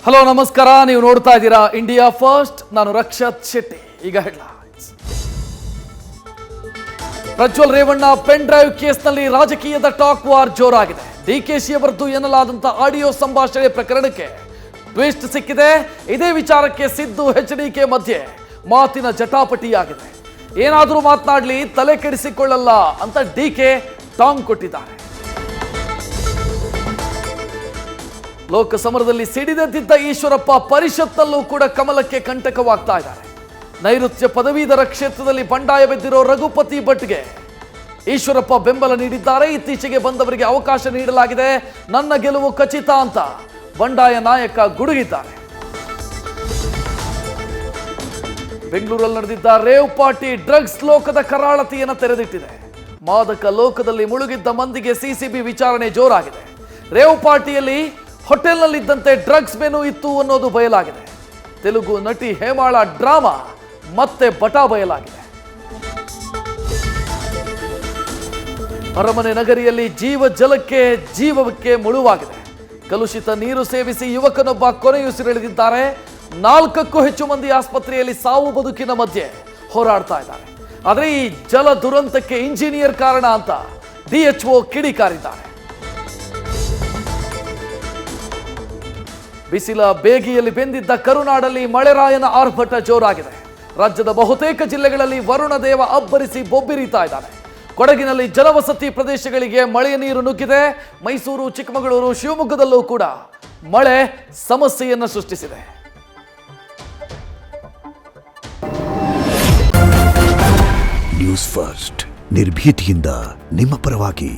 Hello ನಮಸ್ಕಾರ, ನೀವು ನೋಡ್ತಾ ಇದ್ದೀರಾ ಇಂಡಿಯಾ ಫಸ್ಟ್. ನಾನು ರಕ್ಷತ್ ಶೆಟ್ಟಿ. ಈಗ headlines. Prajwal Revanna pen drive ಕೇಸ್ನಲ್ಲಿ ರಾಜಕೀಯದ ಟಾಕ್ ವಾರ್ ಜೋರಾಗಿದೆ. ಡಿಕೆಶಿ ಅವರದ್ದು ಎನ್ನಲಾದಂಥ ಆಡಿಯೋ ಸಂಭಾಷಣೆ ಪ್ರಕರಣಕ್ಕೆ ಟ್ವಿಸ್ಟ್ ಸಿಕ್ಕಿದೆ. ಇದೇ ವಿಚಾರಕ್ಕೆ ಸಿದ್ದು ಎಚ್ಡಿಕೆ ಮಧ್ಯೆ ಮಾತಿನ ಜಟಾಪಟಿಯಾಗಿದೆ. ಏನಾದರೂ ಮಾತನಾಡಲಿ, ತಲೆ ಕೆಡಿಸಿಕೊಳ್ಳಲ್ಲ ಅಂತ ಡಿಕೆ ಟಾಂಗ್ ಕೊಟ್ಟಿದ್ದಾರೆ. ಲೋಕಸಮರದಲ್ಲಿ ಸಿಡಿದೆದ್ದಿದ್ದ ಈಶ್ವರಪ್ಪ ಪರಿಷತ್ನಲ್ಲೂ ಕೂಡ ಕಮಲಕ್ಕೆ ಕಂಟಕವಾಗ್ತಾ ಇದ್ದಾರೆ. ನೈಋತ್ಯ ಪದವೀಧರ ಕ್ಷೇತ್ರದಲ್ಲಿ ಬಂಡಾಯ ಬೆದ್ದಿರೋ ರಘುಪತಿ ಭಟ್ಗೆ ಈಶ್ವರಪ್ಪ ಬೆಂಬಲ ನೀಡಿದ್ದಾರೆ. ಇತ್ತೀಚೆಗೆ ಬಂದವರಿಗೆ ಅವಕಾಶ ನೀಡಲಾಗಿದೆ, ನನ್ನ ಗೆಲುವು ಖಚಿತ ಅಂತ ಬಂಡಾಯ ನಾಯಕ ಗುಡುಗಿದ್ದಾರೆ. ಬೆಂಗಳೂರಲ್ಲಿ ನಡೆದಿದ್ದ ರೇವ್ ಪಾರ್ಟಿ ಡ್ರಗ್ಸ್ ಲೋಕದ ಕರಾಳತೆಯನ್ನು ತೆರೆದಿಟ್ಟಿದೆ. ಮಾದಕ ಲೋಕದಲ್ಲಿ ಮುಳುಗಿದ್ದ ಮಂದಿಗೆ ಸಿಸಿಬಿ ವಿಚಾರಣೆ ಜೋರಾಗಿದೆ. ರೇವ್ ಪಾರ್ಟಿಯಲ್ಲಿ ಹೋಟೆಲ್ನಲ್ಲಿದ್ದಂತೆ ಡ್ರಗ್ಸ್ ಮೆನು ಇತ್ತು ಅನ್ನೋದು ಬಯಲಾಗಿದೆ. ತೆಲುಗು ನಟಿ ಹೇಮಾಳ ಡ್ರಾಮಾ ಮತ್ತೆ ಬಟಾ ಬಯಲಾಗಿದೆ. ಅರಮನೆ ನಗರಿಯಲ್ಲಿ ಜೀವಕ್ಕೆ ಮುಳುವಾಗಿದೆ. ಕಲುಷಿತ ನೀರು ಸೇವಿಸಿ ಯುವಕನೊಬ್ಬ ಕೊನೆಯುಸಿರೆಳೆದಿದ್ದಾರೆ. 4ಕ್ಕೂ ಹೆಚ್ಚು ಮಂದಿ ಆಸ್ಪತ್ರೆಯಲ್ಲಿ ಸಾವು ಬದುಕಿನ ಮಧ್ಯೆ ಹೋರಾಡ್ತಾ ಇದ್ದಾರೆ. ಆದರೆ ಈ ಜಲ ದುರಂತಕ್ಕೆ ಇಂಜಿನಿಯರ್ ಕಾರಣ ಅಂತ ಡಿಎಚ್ಒ ಕಿಡಿಕಾರಿದ್ದಾರೆ. ಬಿಸಿಲ ಬೇಗಿಯಲ್ಲಿ ಬೆಂದಿದ್ದ ಕರುನಾಡಲ್ಲಿ ಮಳೆರಾಯನ ಆರ್ಭಟ ಜೋರಾಗಿದೆ. ರಾಜ್ಯದ ಬಹುತೇಕ ಜಿಲ್ಲೆಗಳಲ್ಲಿ ವರುಣ ದೇವ ಅಬ್ಬರಿಸಿ ಬೊಬ್ಬಿರಿತಾ ಇದ್ದಾನೆ. ಕೊಡಗಿನಲ್ಲಿ ಜನವಸತಿ ಪ್ರದೇಶಗಳಿಗೆ ಮಳೆಯ ನೀರು ನುಗ್ಗಿದೆ. ಮೈಸೂರು, ಚಿಕ್ಕಮಗಳೂರು, ಶಿವಮೊಗ್ಗದಲ್ಲೂ ಕೂಡ ಮಳೆ ಸಮಸ್ಯೆಯನ್ನು ಸೃಷ್ಟಿಸಿದೆ. ನ್ಯೂಸ್ ಫಸ್ಟ್, ನಿರ್ಭೀತಿಯಿಂದ ನಿಮ್ಮ ಪರವಾಗಿ.